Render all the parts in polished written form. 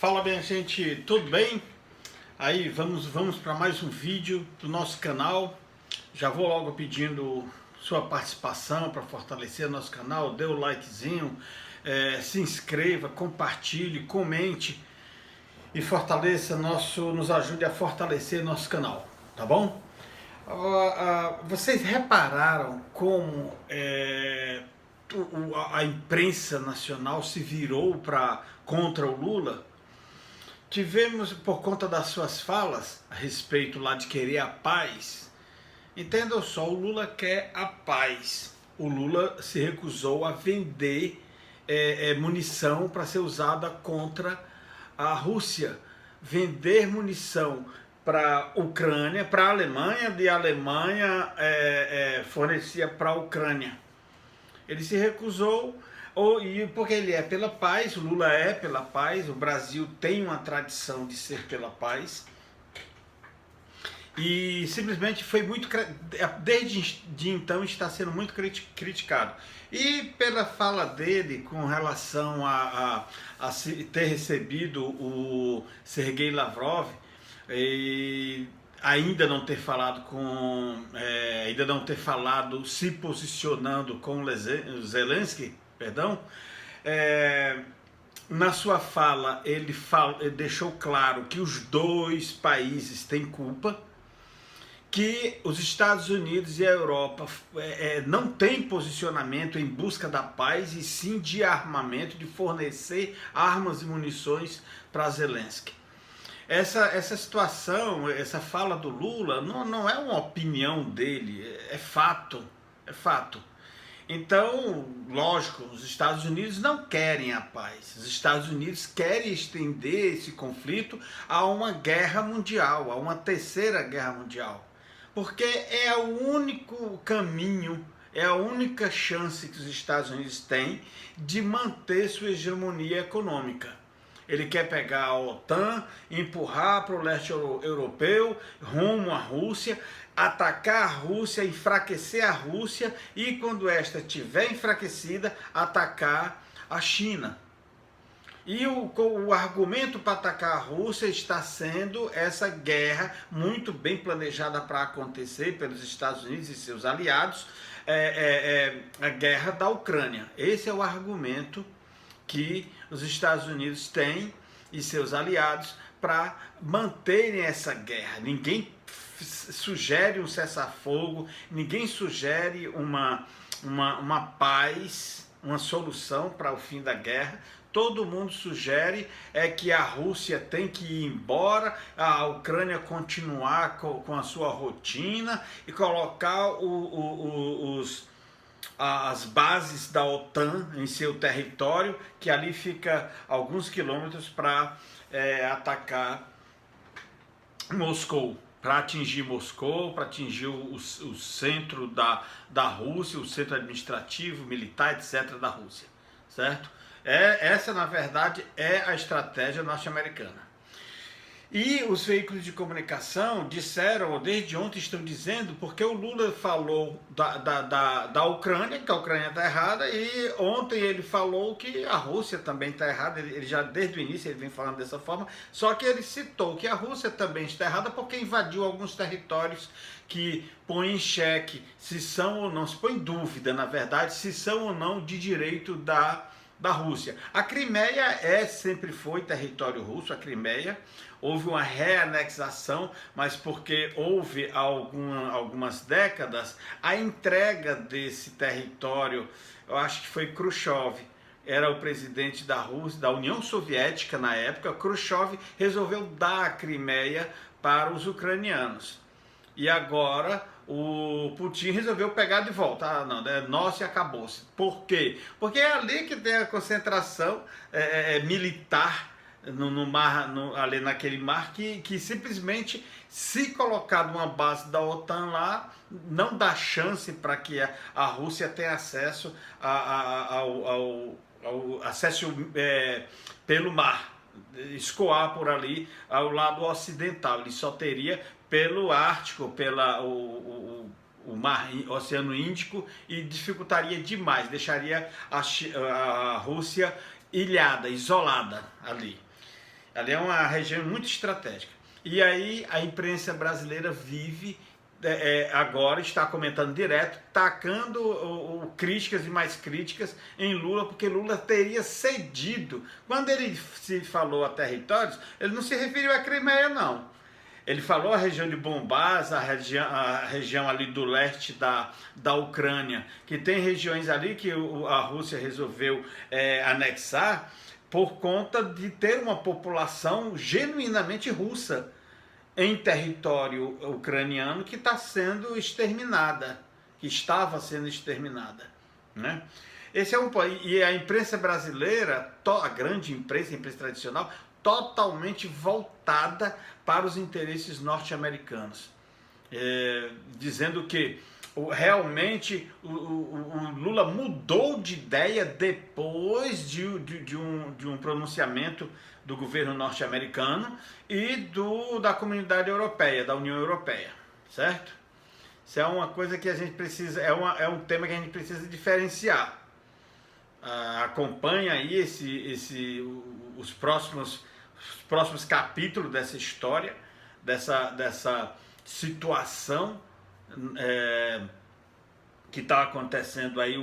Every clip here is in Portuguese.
Fala, minha gente, tudo bem? Aí vamos para mais um vídeo do nosso canal. Já vou logo pedindo sua participação para fortalecer nosso canal. Dê o likezinho, se inscreva, compartilhe, comente e nos ajude a fortalecer nosso canal, tá bom? Vocês repararam como a imprensa nacional se virou contra o Lula? Tivemos, por conta das suas falas a respeito lá de querer a paz. Entendam só, o Lula quer a paz. O Lula se recusou a vender munição para ser usada contra a Rússia. Vender munição para a Ucrânia, para a Alemanha, e a Alemanha fornecia para a Ucrânia. Ele se recusou, porque ele é pela paz, o Lula é pela paz, o Brasil tem uma tradição de ser pela paz. E simplesmente foi desde então está sendo muito criticado. E pela fala dele com relação a ter recebido o Sergei Lavrov, e ainda não ter falado, se posicionando com o Zelensky, na sua fala ele deixou claro que os dois países têm culpa, que os Estados Unidos e a Europa não têm posicionamento em busca da paz, e sim de armamento, de fornecer armas e munições para Zelensky. Essa situação, essa fala do Lula não é uma opinião dele, é fato, é fato. Então, lógico, os Estados Unidos não querem a paz. Os Estados Unidos querem estender esse conflito a uma guerra mundial, a uma terceira guerra mundial. Porque é o único caminho, é a única chance que os Estados Unidos têm de manter sua hegemonia econômica. Ele quer pegar a OTAN, empurrar para o leste europeu, rumo à Rússia, atacar a Rússia, enfraquecer a Rússia e, quando esta estiver enfraquecida, atacar a China. E o argumento para atacar a Rússia está sendo essa guerra muito bem planejada para acontecer pelos Estados Unidos e seus aliados, a guerra da Ucrânia. Esse é o argumento que os Estados Unidos têm e seus aliados para manterem essa guerra. Ninguém sugere um cessar-fogo, ninguém sugere uma paz, uma solução para o fim da guerra. Todo mundo sugere que a Rússia tem que ir embora, a Ucrânia continuar com a sua rotina e colocar as bases da OTAN em seu território, que ali fica alguns quilômetros para atacar Moscou, para atingir Moscou, para atingir o centro da Rússia, o centro administrativo, militar, etc. da Rússia, certo? Essa, na verdade, é a estratégia norte-americana. E os veículos de comunicação disseram, desde ontem estão dizendo, porque o Lula falou da Ucrânia, que a Ucrânia está errada, e ontem ele falou que a Rússia também está errada. Ele já, desde o início, ele vem falando dessa forma, só que ele citou que a Rússia também está errada porque invadiu alguns territórios que põem em xeque se são ou não, se põe em dúvida, na verdade, se são ou não de direito da Rússia. A Crimeia sempre foi território russo, a Crimeia. Houve uma reanexação, mas porque houve algumas décadas a entrega desse território. Eu acho que foi Khrushchev, era o presidente da Rússia, da União Soviética na época. Khrushchev resolveu dar a Crimeia para os ucranianos. E agora o Putin resolveu pegar de volta. Não, é nosso e acabou-se. Por quê? Porque é ali que tem a concentração militar no mar, ali naquele mar, que simplesmente, se colocar uma base da OTAN lá, não dá chance para que a Rússia tenha acesso ao acesso pelo mar, escoar por ali ao lado ocidental. Ele só teria pelo Ártico, o mar, Oceano Índico, e dificultaria demais, deixaria a Rússia ilhada, isolada ali. Ali é uma região muito estratégica. E aí a imprensa brasileira vive agora, está comentando direto, tacando críticas e mais críticas em Lula, porque Lula teria cedido. Quando ele se falou a territórios, ele não se referiu a Crimeia, não. Ele falou a região de Donbás, a região ali do leste da Ucrânia, que tem regiões ali que a Rússia resolveu anexar por conta de ter uma população genuinamente russa em território ucraniano que está sendo exterminada, que estava sendo exterminada, né? Esse é um país, e a imprensa brasileira, a grande imprensa, a imprensa tradicional, totalmente voltada para os interesses norte-americanos, dizendo que realmente o Lula mudou de ideia depois de um pronunciamento do governo norte-americano e da comunidade europeia, da União Europeia, certo? Isso é uma coisa que a gente precisa, é um tema que a gente precisa diferenciar. Acompanha aí os próximos capítulos dessa história, dessa situação que está acontecendo aí,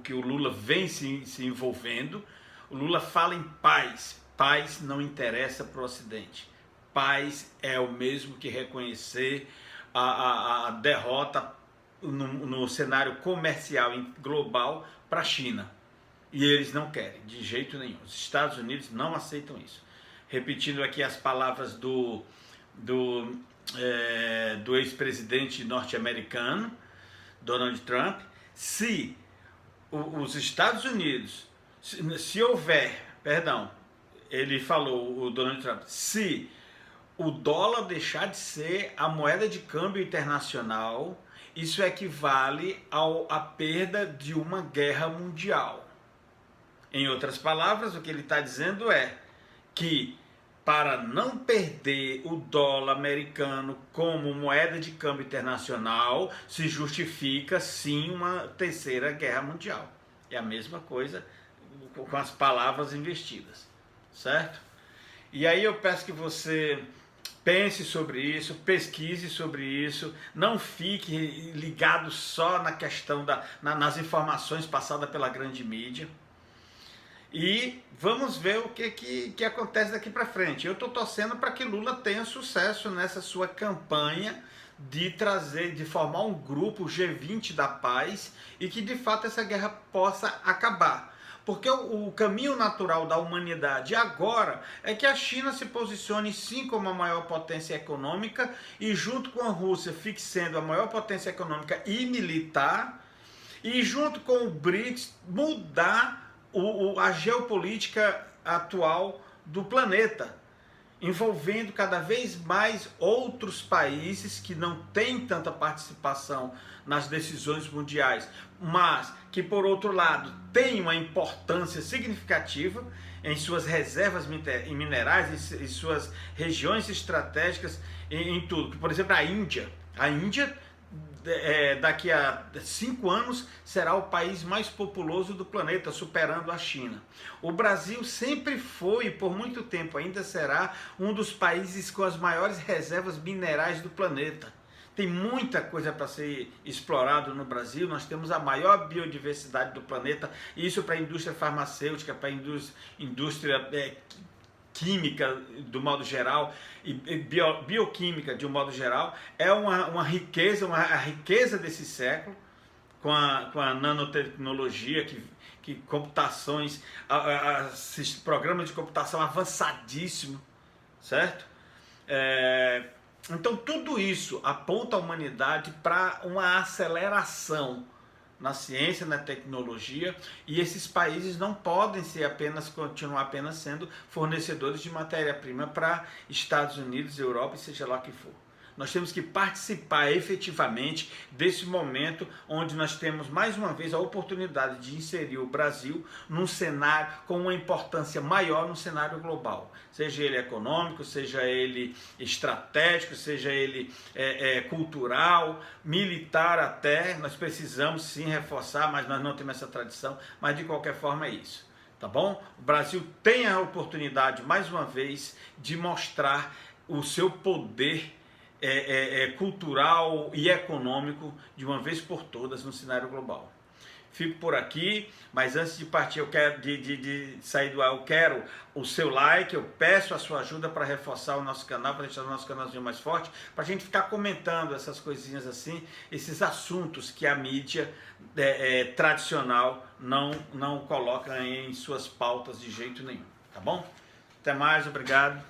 que o Lula vem se envolvendo. O Lula fala em paz. Paz não interessa para o Ocidente. Paz é o mesmo que reconhecer a derrota no cenário comercial global para a China. E eles não querem, de jeito nenhum. Os Estados Unidos não aceitam isso. Repetindo aqui as palavras do ex-presidente norte-americano, Donald Trump, se os Estados Unidos, se houver, perdão, ele falou, o Donald Trump, se o dólar deixar de ser a moeda de câmbio internacional, isso equivale à perda de uma guerra mundial. Em outras palavras, o que ele está dizendo é que para não perder o dólar americano como moeda de câmbio internacional, se justifica sim uma terceira guerra mundial. É a mesma coisa com as palavras investidas, certo? E aí eu peço que você pense sobre isso, pesquise sobre isso, não fique ligado só na questão nas informações passadas pela grande mídia. E vamos ver o que acontece daqui para frente. Eu estou torcendo para que Lula tenha sucesso nessa sua campanha de formar um grupo G20 da paz e que de fato essa guerra possa acabar. Porque o caminho natural da humanidade agora é que a China se posicione sim como a maior potência econômica e junto com a Rússia fique sendo a maior potência econômica e militar, e junto com o BRICS mudar a geopolítica atual do planeta, envolvendo cada vez mais outros países que não têm tanta participação nas decisões mundiais, mas que, por outro lado, têm uma importância significativa em suas reservas minerais, em suas regiões estratégicas, em tudo. Por exemplo, a Índia. A Índia, daqui a 5 anos, será o país mais populoso do planeta, superando a China. O Brasil sempre foi, e por muito tempo ainda será, um dos países com as maiores reservas minerais do planeta. Tem muita coisa para ser explorado no Brasil. Nós temos a maior biodiversidade do planeta, e isso para a indústria farmacêutica, para a indústria química do modo geral e bioquímica de um modo geral, é uma riqueza, a riqueza desse século, com a nanotecnologia, que computações, programas de computação avançadíssimo, certo? Então tudo isso aponta a humanidade para uma aceleração na ciência, na tecnologia, e esses países não podem continuar apenas sendo fornecedores de matéria-prima para Estados Unidos, Europa e seja lá o que for. Nós temos que participar efetivamente desse momento onde nós temos mais uma vez a oportunidade de inserir o Brasil num cenário com uma importância maior no cenário global, seja ele econômico, seja ele estratégico, seja ele cultural, militar até. Nós precisamos sim reforçar, mas nós não temos essa tradição, mas de qualquer forma é isso. tá bom? O Brasil tem a oportunidade, mais uma vez, de mostrar o seu poder cultural e econômico de uma vez por todas no cenário global. Fico por aqui, mas antes de partir, eu quero de sair do ar, eu quero o seu like, eu peço a sua ajuda para reforçar o nosso canal, para deixar o nosso canalzinho mais forte, para a gente ficar comentando essas coisinhas assim, esses assuntos que a mídia tradicional não coloca em suas pautas de jeito nenhum, tá bom? Até mais, obrigado.